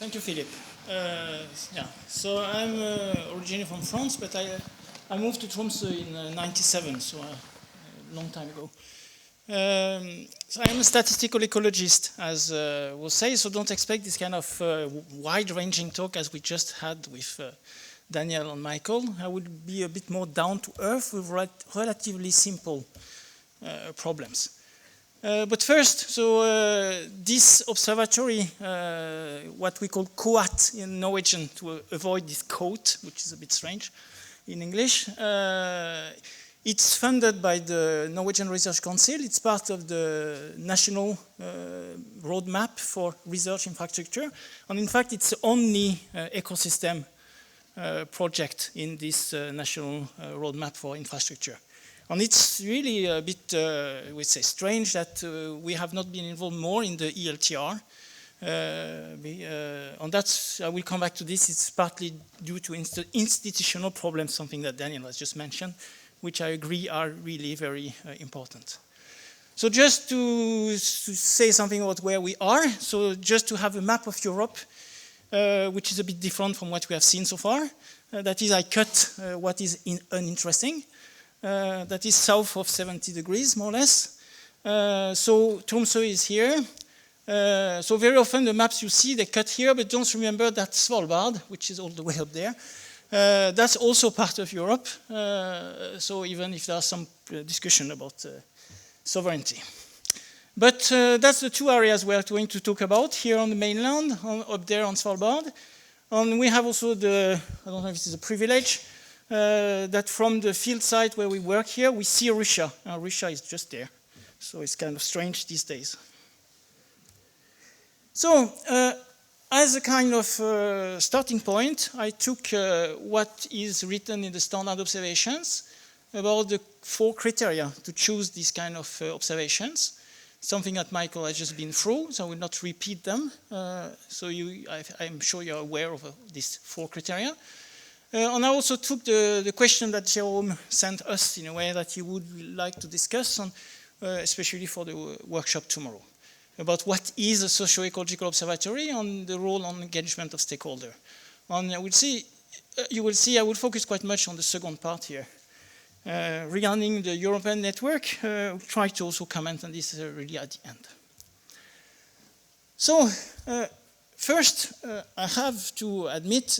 Thank you, Philip. Yeah, so I'm originally from France, but I moved to Tromsø in '97, so a long time ago. So I'm a statistical ecologist, as we'll say, so don't expect this kind of wide-ranging talk as we just had with Daniel and Michael. I will be a bit more down to earth with relatively simple problems. But first, so this observatory, what we call COAT in Norwegian, to avoid this coat, which is a bit strange in English, it's funded by the Norwegian Research Council. It's part of the national roadmap for research infrastructure. And in fact, it's the only ecosystem project in this national roadmap for infrastructure. And it's really a bit, we say, strange that we have not been involved more in the ELTR. And that's, I will come back to this, it's partly due to institutional problems, something that Daniel has just mentioned, which I agree are really very important. So just to say something about where we are, so just to have a map of Europe, which is a bit different from what we have seen so far. That is, I cut what is uninteresting. That is south of 70 degrees, more or less. So Tromsø is here. So very often the maps you see, they cut here, but don't remember that Svalbard, which is all the way up there. That's also part of Europe. So even if there's some discussion about sovereignty. But that's the two areas we're going to talk about, here on the mainland, up there on Svalbard. And we have also the, I don't know if this is a privilege, that from the field site where we work here, we see Russia. Russia is just there. So it's kind of strange these days. So, as a kind of starting point, I took what is written in the standard observations about the 4 criteria to choose these kind of observations. Something that Michael has just been through, so I will not repeat them. So I'm sure you're aware of these 4 criteria. And I also took the question that Jerome sent us in a way that he would like to discuss, on, especially for the workshop tomorrow, about what is a socio-ecological observatory and the role on engagement of stakeholders. And you will see I will focus quite much on the second part here. Regarding the European network, we'll try to also comment on this really at the end. So, first, I have to admit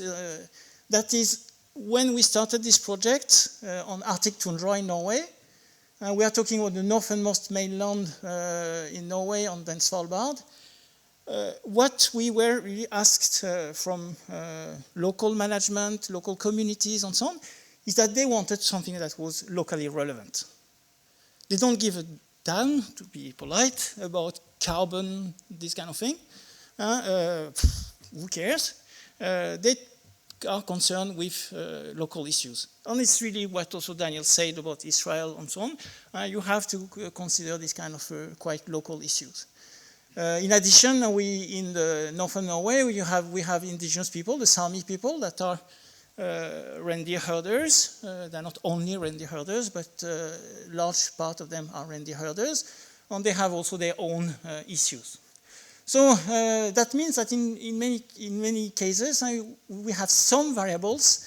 that is when we started this project on Arctic Tundra in Norway. We are talking about the northernmost mainland in Norway and then Svalbard. What we were really asked from local management, local communities and so on, is that they wanted something that was locally relevant. They don't give a damn, to be polite, about carbon, this kind of thing. Who cares? They are concerned with local issues. And it's really what also Daniel said about Israel and so on. You have to consider this kind of quite local issues. In addition, in the northern Norway, we have indigenous people, the Sami people, that are reindeer herders. They're not only reindeer herders, but a large part of them are reindeer herders. And they have also their own issues. So that means that in many cases, we have some variables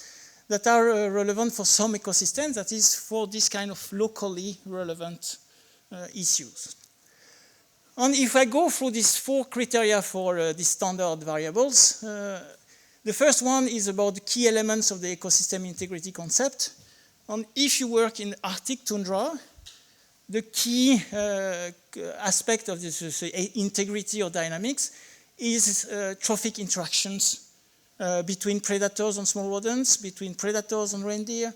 that are relevant for some ecosystems, that is for this kind of locally relevant issues. And if I go through these 4 criteria for these standard variables, the first one is about the key elements of the ecosystem integrity concept. And if you work in Arctic Tundra, the key aspect of this integrity or dynamics is trophic interactions between predators and small rodents, between predators and reindeer,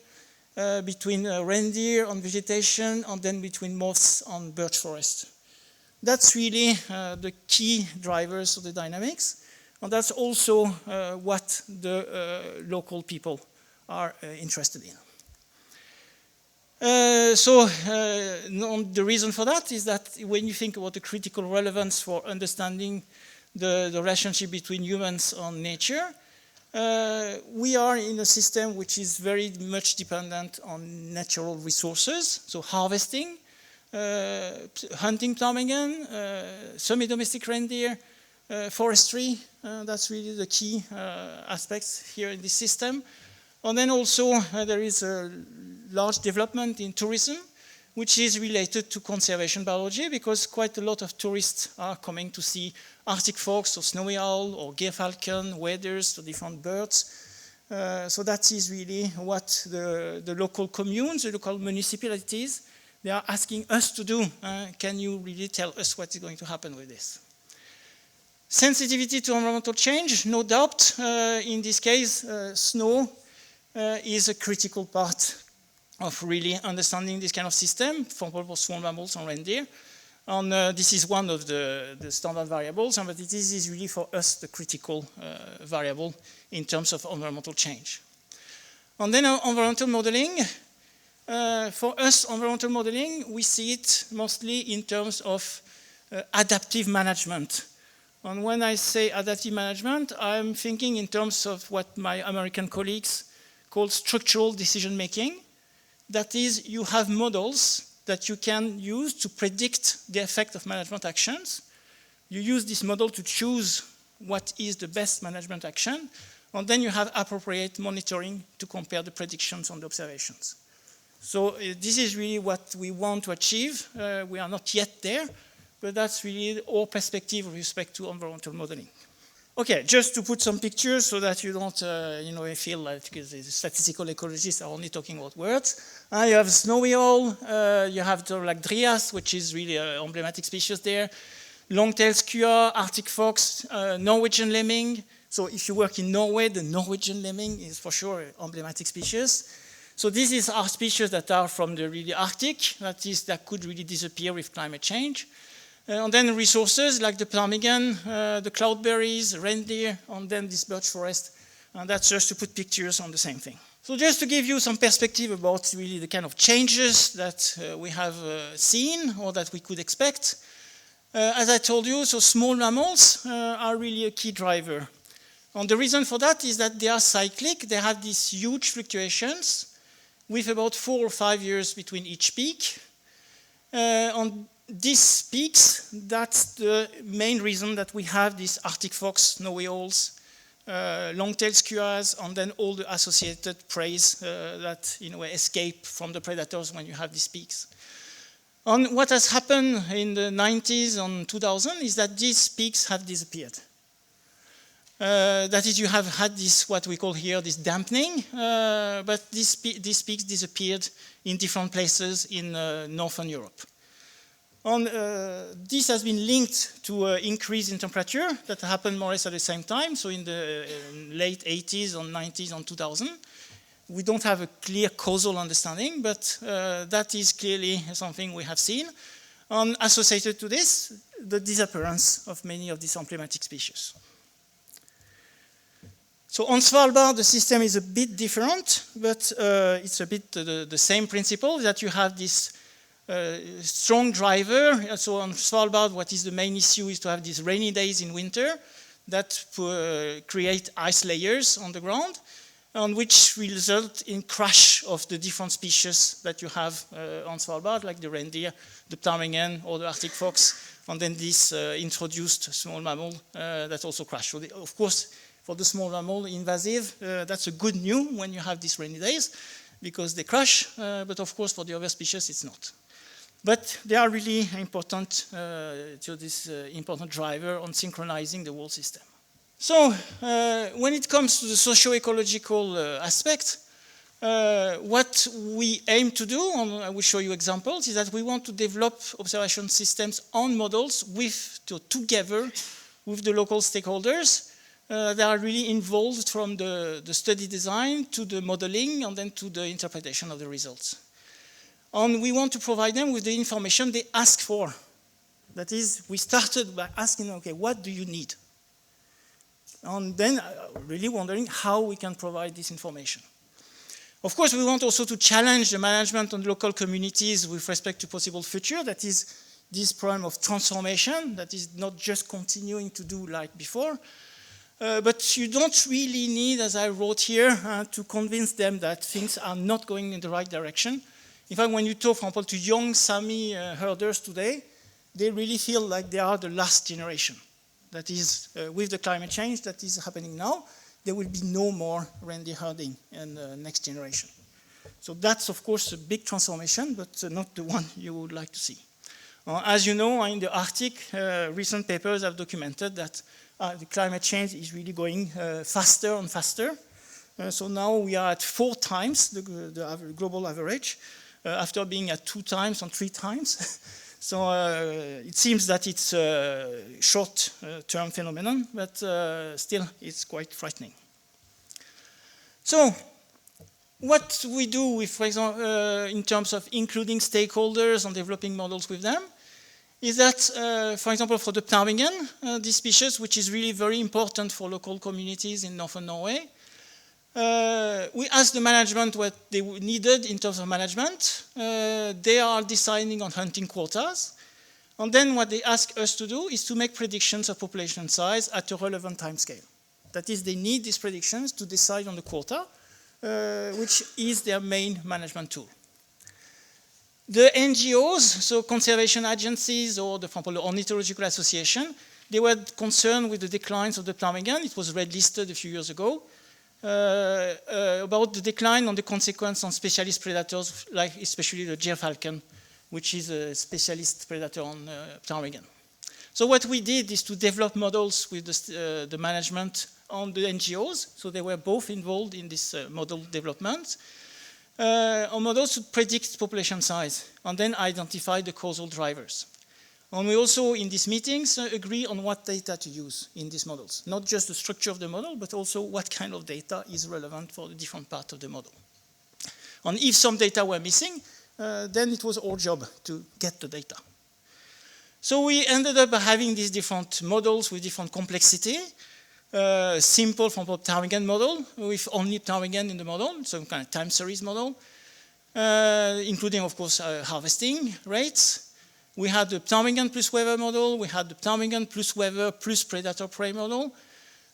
between reindeer and vegetation, and then between moths and birch forest. That's really the key drivers of the dynamics, and that's also what the local people are interested in. The reason for that is that when you think about the critical relevance for understanding the relationship between humans and nature, we are in a system which is very much dependent on natural resources, so harvesting, hunting ptarmigan, semi-domestic reindeer, Forestry, that's really the key aspects here in this system. And then also there is a large development in tourism, which is related to conservation biology, because quite a lot of tourists are coming to see Arctic fox or snowy owl or gerfalcon, waders, or different birds. So that is really what the local communes, the local municipalities, they are asking us to do. Can you really tell us what is going to happen with this? Sensitivity to environmental change, no doubt. In this case, snow is a critical part of really understanding this kind of system for small mammals and reindeer. And this is one of the standard variables, but it is really for us the critical variable in terms of environmental change. And then environmental modeling. For us, environmental modeling, we see it mostly in terms of adaptive management. And when I say adaptive management, I'm thinking in terms of what my American colleagues call structural decision making. That is, you have models that you can use to predict the effect of management actions. You use this model to choose what is the best management action, and then you have appropriate monitoring to compare the predictions on the observations. So this is really what we want to achieve. We are not yet there, but that's really our perspective with respect to environmental modeling. Okay, just to put some pictures so that you don't feel like the statistical ecologists are only talking about words. You have snowy owl, you have like Drias, which is really an emblematic species there, long-tailed skua, Arctic fox, Norwegian lemming. So if you work in Norway, the Norwegian lemming is for sure an emblematic species. So these are species that are from the really Arctic, that could really disappear with climate change. And then resources like the ptarmigan, the cloudberries, reindeer, and then this birch forest. And that's just to put pictures on the same thing. So just to give you some perspective about really the kind of changes that we have seen or that we could expect. As I told you, so small mammals are really a key driver. And the reason for that is that they are cyclic. They have these huge fluctuations with about 4 or 5 years between each peak. On these peaks, that's the main reason that we have these Arctic fox, snowy owls, long-tailed skuas, and then all the associated prey that escape from the predators when you have these peaks. And what has happened in the 90s and 2000 is that these peaks have disappeared. That is, you have had this, what we call here, this dampening, but these peaks disappeared in different places in Northern Europe. And this has been linked to an increase in temperature that happened more or less at the same time, so in the late 80s and 90s and 2000. We don't have a clear causal understanding, but that is clearly something we have seen. And associated to this, the disappearance of many of these emblematic species. So on Svalbard, the system is a bit different, but it's a bit the same principle, that you have this strong driver. So on Svalbard, what is the main issue is to have these rainy days in winter that create ice layers on the ground, and which will result in crash of the different species that you have on Svalbard, like the reindeer, the ptarmigan, or the Arctic fox, and then this introduced small mammal that also crash. So of course, for the small mammal invasive, that's a good news when you have these rainy days, because they crash, but of course for the other species it's not. But they are really important to this important driver on synchronizing the whole system. So when it comes to the socio-ecological aspect, what we aim to do, and I will show you examples, is that we want to develop observation systems and models together with the local stakeholders that are really involved from the study design to the modeling and then to the interpretation of the results. And we want to provide them with the information they ask for. That is, we started by asking, okay, what do you need? And then really wondering how we can provide this information. Of course, we want also to challenge the management and local communities with respect to possible future. That is this problem of transformation, that is not just continuing to do like before. But you don't really need, as I wrote here, to convince them that things are not going in the right direction. In fact, when you talk, for example, to young Sami herders today, they really feel like they are the last generation. That is, with the climate change that is happening now, there will be no more reindeer herding in the next generation. So that's, of course, a big transformation, but not the one you would like to see. As you know, in the Arctic, recent papers have documented that the climate change is really going faster and faster. So now we are at 4 times the global average, after being at 2 times and 3 times. So it seems that it's a short-term phenomenon, but still it's quite frightening. So what we do with, for example, in terms of including stakeholders and developing models with them, is that, for example, for the ptarmigan, this species, which is really very important for local communities in northern Norway, we asked the management what they needed in terms of management. They are deciding on hunting quotas. And then what they ask us to do is to make predictions of population size at a relevant time scale. That is, they need these predictions to decide on the quota, which is their main management tool. The NGOs, so conservation agencies or, for example, the Ornithological Association, they were concerned with the declines of the ptarmigan. It was red listed a few years ago. About the decline and the consequence on specialist predators, like especially the gyrfalcon, which is a specialist predator on ptarmigan. So what we did is to develop models with the management on the NGOs. So they were both involved in this model development. On models to predict population size and then identify the causal drivers. And we also, in these meetings, agree on what data to use in these models. Not just the structure of the model, but also what kind of data is relevant for the different part of the model. And if some data were missing, then it was our job to get the data. So we ended up having these different models with different complexity. Simple, for example, ptarmigan model with only ptarmigan in the model, some kind of time series model, including, of course, harvesting rates. We had the ptarmigan plus weather model. We had the ptarmigan plus weather plus predator-prey model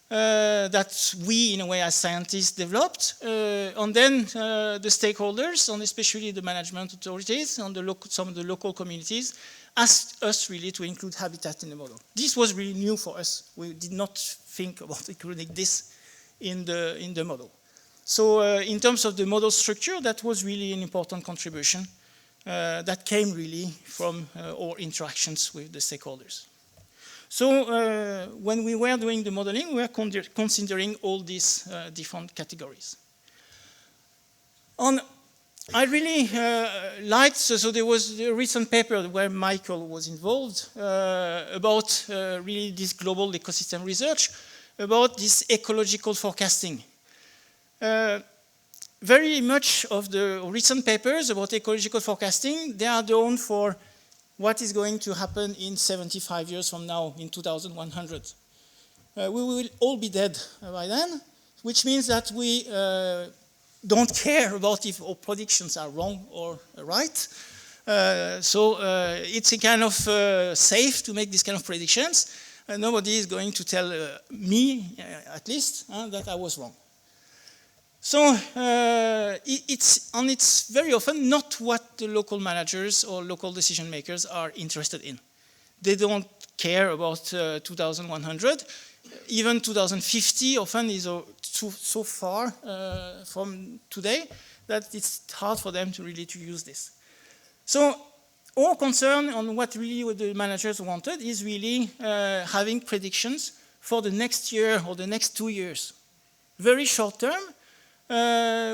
that we, in a way, as scientists, developed. And then the stakeholders, and especially the management authorities and some of the local communities, asked us really to include habitat in the model. This was really new for us. We did not think about including this in the model. So in terms of the model structure, that was really an important contribution that came really from our interactions with the stakeholders. So when we were doing the modeling, we were considering all these different categories. I really liked, so there was a recent paper where Michael was involved about really this global ecosystem research, about this ecological forecasting. Very much of the recent papers about ecological forecasting, they are done for what is going to happen in 75 years from now, in 2100. We will all be dead by then, which means that we don't care about if our predictions are wrong or right. So it's a kind of safe to make these kind of predictions. Nobody is going to tell me, at least, that I was wrong. So it's very often not what the local managers or local decision makers are interested in. They don't care about 2100. Even 2050 often is so far from today that it's hard for them to really use this. So our concern on what really the managers wanted is really having predictions for the next year or the next 2 years. Very short term,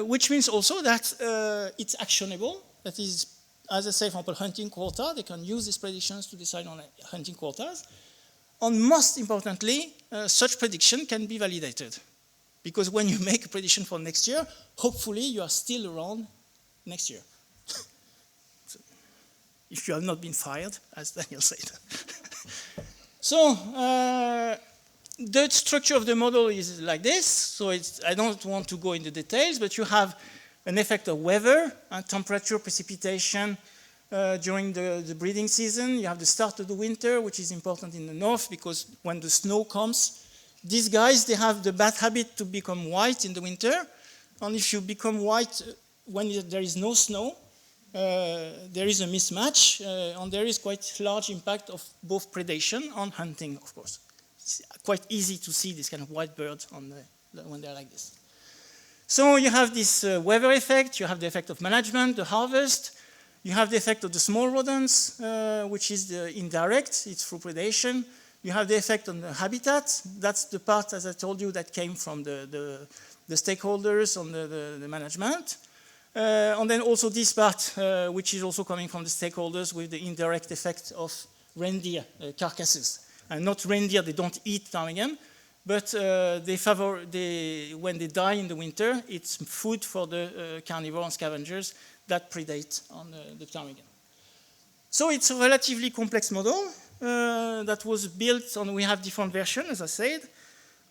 which means also that it's actionable. That is, as I say, for example, hunting quota, they can use these predictions to decide on hunting quotas. And most importantly, such prediction can be validated. Because when you make a prediction for next year, hopefully you are still around next year. So, if you have not been fired, as Daniel said. So, the structure of the model is like this. So I don't want to go into details, but you have an effect of weather, temperature, precipitation during the breeding season. You have the start of the winter, which is important in the north because when the snow comes, these guys, they have the bad habit to become white in the winter. And if you become white when there is no snow, there is a mismatch, and there is quite large impact of both predation and hunting, of course. it's quite easy to see this kind of white bird when they're like this. So you have this weather effect, you have the effect of management, the harvest, you have the effect of the small rodents, which is the indirect, it's through predation. You have the effect on the habitat, that's the part, as I told you, that came from the stakeholders on the management. And then also this part, which is also coming from the stakeholders with the indirect effect of reindeer carcasses. And not reindeer, they don't eat ptarmigan, but when they die in the winter, it's food for the carnivore and scavengers that predate on the ptarmigan. So it's a relatively complex model that was built on, we have different versions, as I said.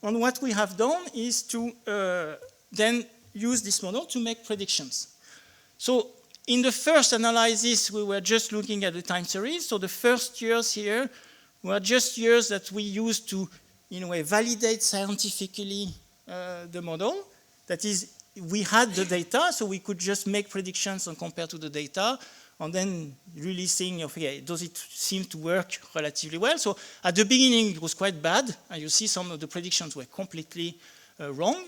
And what we have done is to then use this model to make predictions. So in the first analysis, we were just looking at the time series. So the first years here were just years that we used to, in a way, validate scientifically the model. That is, we had the data, so we could just make predictions and compare to the data, and then really seeing, okay, does it seem to work relatively well? So at the beginning, it was quite bad. And you see some of the predictions were completely wrong.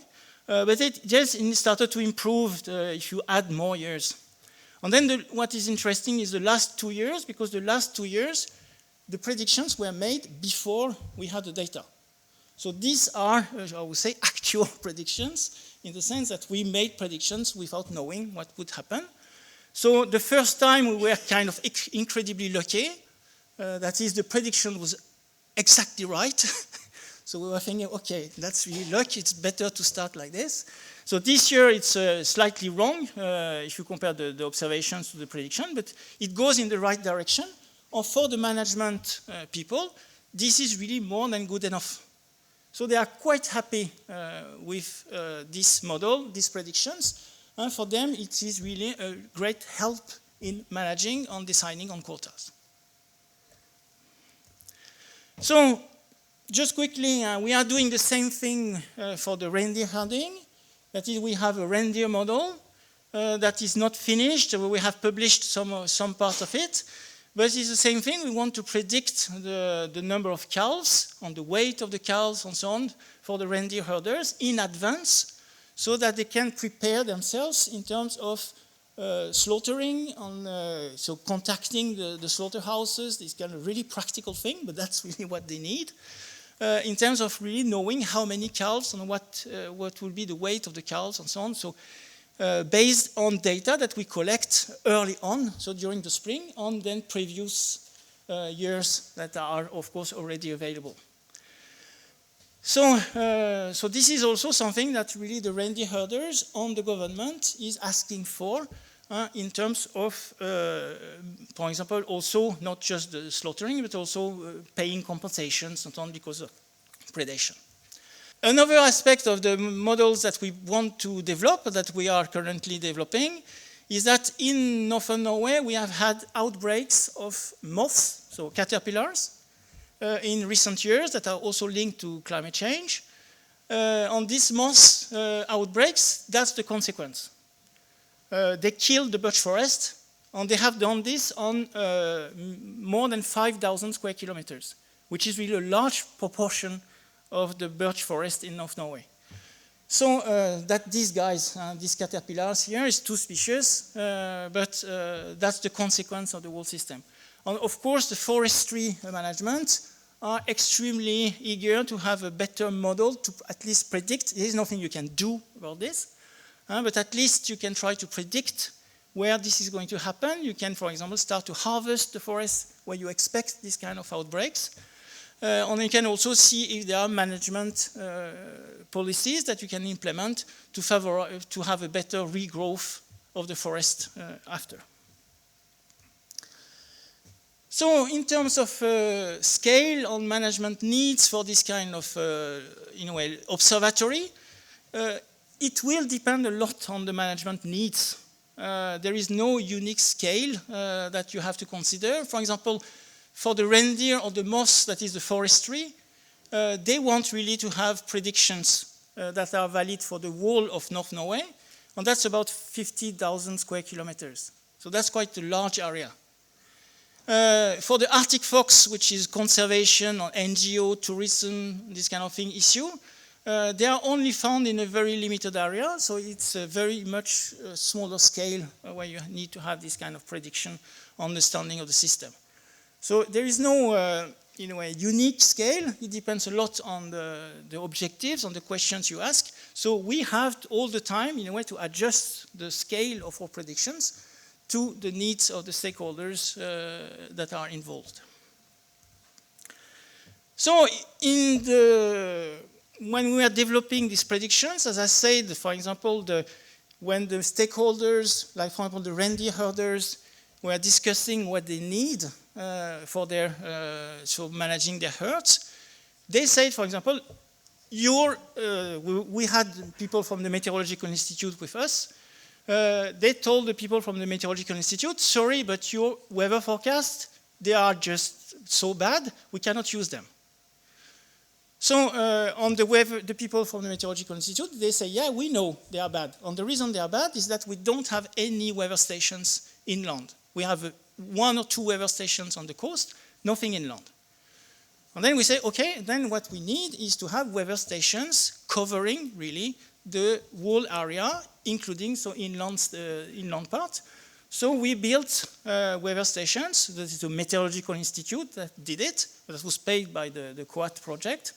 But it just started to improve if you add more years. And then what is interesting is the last 2 years, because the last 2 years, the predictions were made before we had the data. So these are, I would say, actual predictions, in the sense that we made predictions without knowing what would happen. So the first time we were kind of incredibly lucky. That is, the prediction was exactly right. So we were thinking, okay, that's really luck. It's better to start like this. So this year it's slightly wrong if you compare the observations to the prediction, but it goes in the right direction. Or for the management people, this is really more than good enough. So they are quite happy with this model, these predictions. And for them, it is really a great help in managing and deciding on quotas. So just quickly, we are doing the same thing for the reindeer herding. That is, we have a reindeer model that is not finished. We have published some part of it. But it's the same thing. We want to predict the number of cows and the weight of the cows and so on for the reindeer herders in advance, so that they can prepare themselves in terms of slaughtering, and so contacting the slaughterhouses. This kind of really practical thing, but that's really what they need. In terms of really knowing how many cows and what will be the weight of the cows and so on. So based on data that we collect early on, so during the spring, and then previous years that are, of course, already available. So this is also something that really the reindeer herders and the government is asking for in terms of, for example, also not just the slaughtering, but also paying compensations and so on because of predation. Another aspect of the models that we want to develop, that we are currently developing, is that in northern Norway we have had outbreaks of moths, so caterpillars, in recent years that are also linked to climate change. On these moth outbreaks, that's the consequence. They killed the birch forest, and they have done this on more than 5,000 square kilometers, which is really a large proportion of the birch forest in North Norway. So that these guys, these caterpillars here, is 2 species, but that's the consequence of the whole system. And of course, the forestry management are extremely eager to have a better model to at least predict. There is nothing you can do about this, but at least you can try to predict where this is going to happen. You can, for example, start to harvest the forest where you expect this kind of outbreaks. And you can also see if there are management policies that you can implement to have a better regrowth of the forest after. So in terms of scale and management needs for this kind of, in a way, observatory, it will depend a lot on the management needs. There is no unique scale that you have to consider. For example, for the reindeer or the moths, that is the forestry, they want really to have predictions that are valid for the whole of North Norway, and that's about 50,000 square kilometers. So that's quite a large area. For the Arctic fox, which is conservation or NGO, tourism, this kind of thing issue, they are only found in a very limited area, so it's a very much smaller scale where you need to have this kind of prediction, understanding of the system. So there is no, in a way, unique scale. It depends a lot on the objectives, on the questions you ask. So we have all the time, in a way, to adjust the scale of our predictions to the needs of the stakeholders that are involved. So when we are developing these predictions, as I said, for example, when the stakeholders, like for example the reindeer herders, were discussing what they need for their so managing their herds, they said, for example, we had people from the Meteorological Institute with us. They told the people from the Meteorological Institute, sorry, but your weather forecasts, they are just so bad, we cannot use them. So on the people from the Meteorological Institute, they say, yeah, we know they are bad. And the reason they are bad is that we don't have any weather stations inland. We have 1 or 2 weather stations on the coast, nothing inland. And then we say, okay, then what we need is to have weather stations covering, really, the whole area, including so inland part. So we built weather stations. That is the Meteorological Institute that did it. That was paid by the COAT project.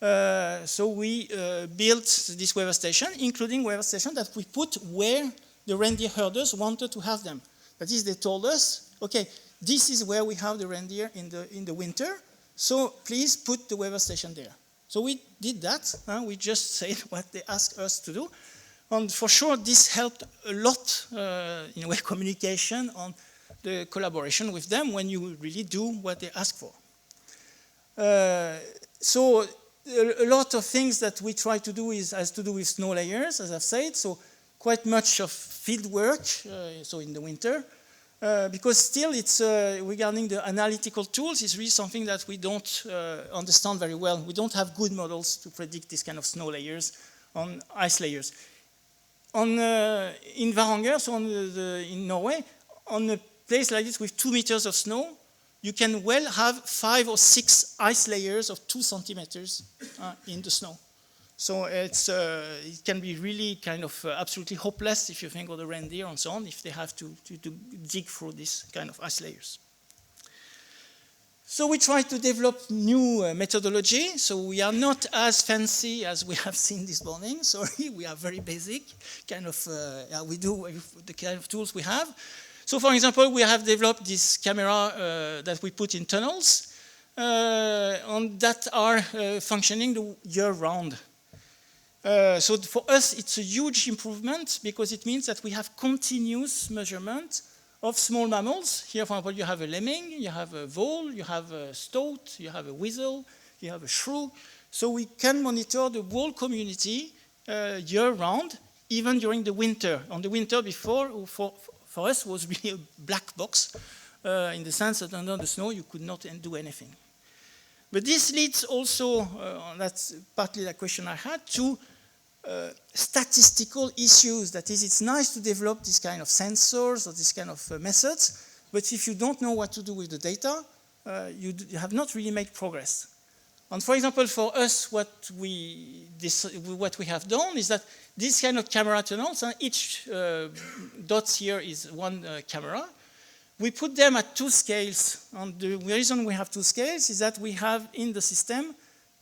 So we built this weather station, including weather station that we put where the reindeer herders wanted to have them. That is, they told us, okay, this is where we have the reindeer in the winter, so please put the weather station there. So we did that. We just said what they asked us to do. And for sure, this helped a lot in a way communication on the collaboration with them when you really do what they ask for. So a lot of things that we try to do has to do with snow layers, as I've said. So quite much of field work, so in the winter, because still it's regarding the analytical tools, it's really something that we don't understand very well. We don't have good models to predict this kind of snow layers on ice layers. In Varanger, so in Norway, on a place like this with 2 meters of snow, you can well have 5 or 6 ice layers of 2 centimeters in the snow. So it can be really kind of absolutely hopeless if you think of the reindeer and so on, if they have to dig through this kind of ice layers. So we try to develop new methodology. So we are not as fancy as we have seen this morning. Sorry, we are very basic. Kind of, we do the kind of tools we have. So for example, we have developed this camera that we put in tunnels and that are functioning year-round. So for us, it's a huge improvement because it means that we have continuous measurement of small mammals. Here, for example, you have a lemming, you have a vole, you have a stoat, you have a weasel, you have a shrew. So we can monitor the whole community year-round, even during the winter. On the winter before, for us, was really a black box in the sense that under the snow, you could not do anything. But this leads also, that's partly the question I had, to statistical issues. That is, it's nice to develop this kind of sensors or this kind of methods, but if you don't know what to do with the data, you have not really made progress. And for example, for us, what we have done is that this kind of camera tunnels, and each dot here is one camera, we put them at 2 scales. And the reason we have 2 scales is that we have in the system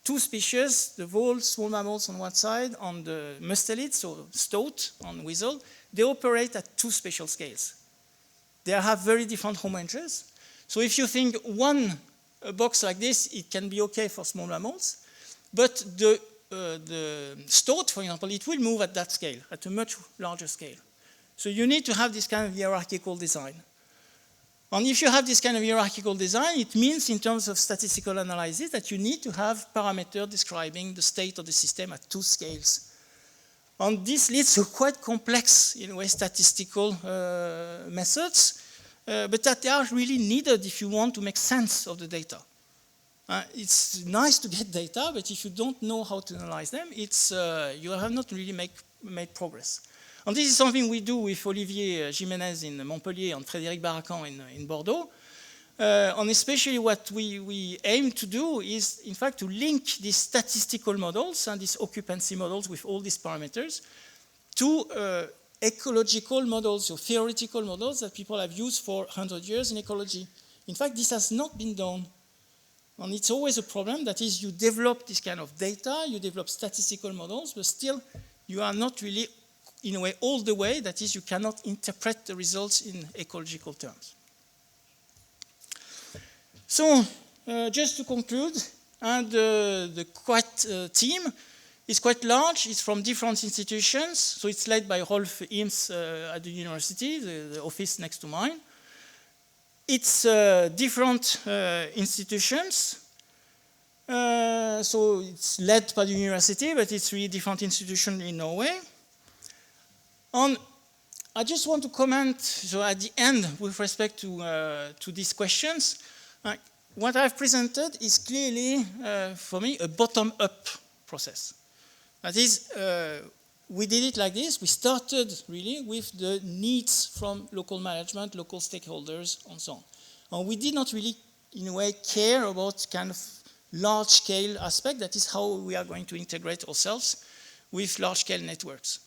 2 species, the vole, small mammals on one side, on the mustelid, so stoat on weasel. They operate at 2 spatial scales. They have very different home ranges. So if you think a box like this, it can be okay for small mammals, but the stoat, for example, it will move at that scale, at a much larger scale. So you need to have this kind of hierarchical design. And if you have this kind of hierarchical design, it means in terms of statistical analysis that you need to have parameters describing the state of the system at 2 scales. And this leads to quite complex, in a way, statistical methods, but that they are really needed if you want to make sense of the data. It's nice to get data, but if you don't know how to analyze them, you have not really made progress. And this is something we do with Olivier Jiménez in Montpellier and Frédéric Baracan in Bordeaux. And especially what we aim to do is, in fact, to link these statistical models and these occupancy models with all these parameters to ecological models or theoretical models that people have used for 100 years in ecology. In fact, this has not been done. And it's always a problem, that is, you develop this kind of data, you develop statistical models, but still you are not really, in a way, all the way, that is, you cannot interpret the results in ecological terms. So, just to conclude, the QUAT team is quite large. It's from different institutions. So it's led by Rolf Eames at the university, the office next to mine. It's different institutions. So it's led by the university, but it's really different institutions in Norway. And I just want to comment, so at the end, with respect to these questions, what I've presented is clearly, for me, a bottom-up process. That is, we did it like this. We started, really, with the needs from local management, local stakeholders, and so on. And we did not really, in a way, care about kind of large-scale aspect. That is how we are going to integrate ourselves with large-scale networks.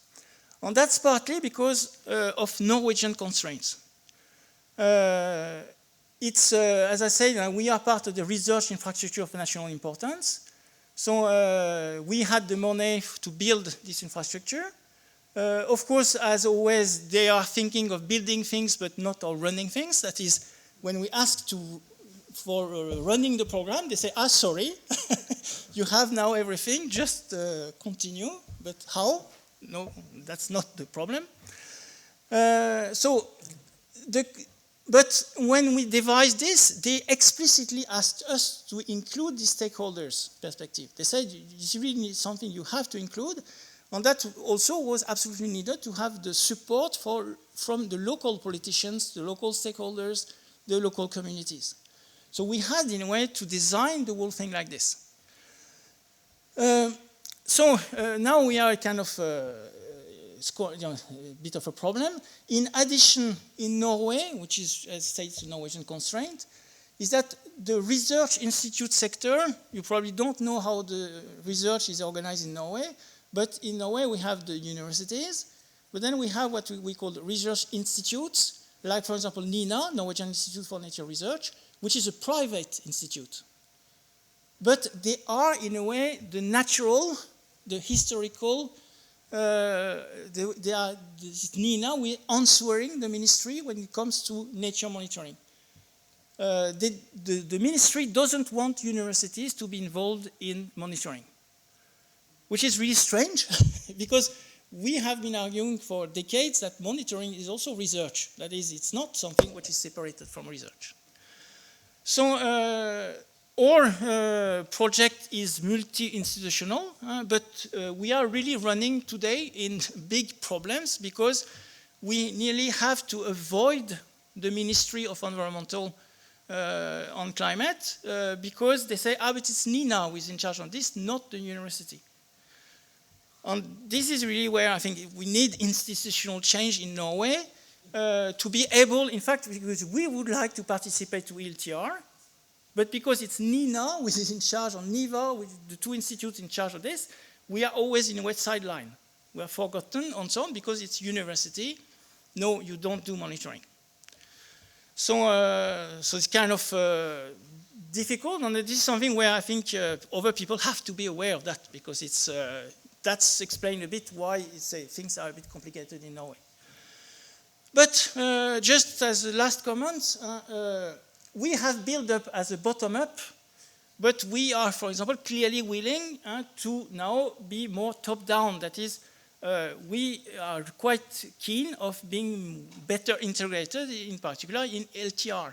And that's partly because of Norwegian constraints. As I said, we are part of the research infrastructure of national importance. So we had the money to build this infrastructure. Of course, as always, they are thinking of building things, but not of running things. That is, when we ask for running the program, they say, sorry, you have now everything, just continue. But how? No, that's not the problem. But when we devised this, they explicitly asked us to include the stakeholders' perspective. They said, it's really something you have to include, and that also was absolutely needed to have the support from the local politicians, the local stakeholders, the local communities. So we had, in a way, to design the whole thing like this. Now we are kind of a bit of a problem. In addition, in Norway, which is, as states, the Norwegian constraint, is that the research institute sector, you probably don't know how the research is organized in Norway, but in Norway we have the universities, but then we have what we call research institutes, like, for example, NINA, Norwegian Institute for Nature Research, which is a private institute. But they are, in a way, the natural, the historical, NINA, we're answering the ministry when it comes to nature monitoring. The ministry doesn't want universities to be involved in monitoring, which is really strange, because we have been arguing for decades that monitoring is also research. That is, it's not something which is separated from research. So, our project is multi-institutional, but we are really running today in big problems because we nearly have to avoid the Ministry of Environmental on Climate because they say, but it's NINA who is in charge of this, not the university. And this is really where I think we need institutional change in Norway to be able, in fact, because we would like to participate to ELTR, but because it's NINA, which is in charge, or NIVA, with the two institutes in charge of this, we are always in a way sideline. We are forgotten and so on because it's university. No, you don't do monitoring. So it's kind of difficult, and this is something where I think other people have to be aware of that because it's that's explained a bit why things are a bit complicated in Norway. But just as a last comment, we have built up as a bottom-up, but we are, for example, clearly willing to now be more top-down. That is, we are quite keen of being better integrated, in particular in LTR.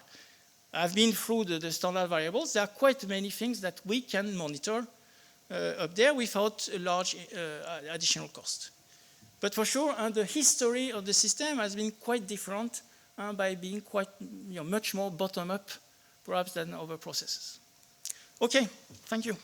I've been through the standard variables. There are quite many things that we can monitor up there without a large additional cost. But for sure, the history of the system has been quite different by being quite, much more bottom-up, perhaps, than other processes. Okay, thank you.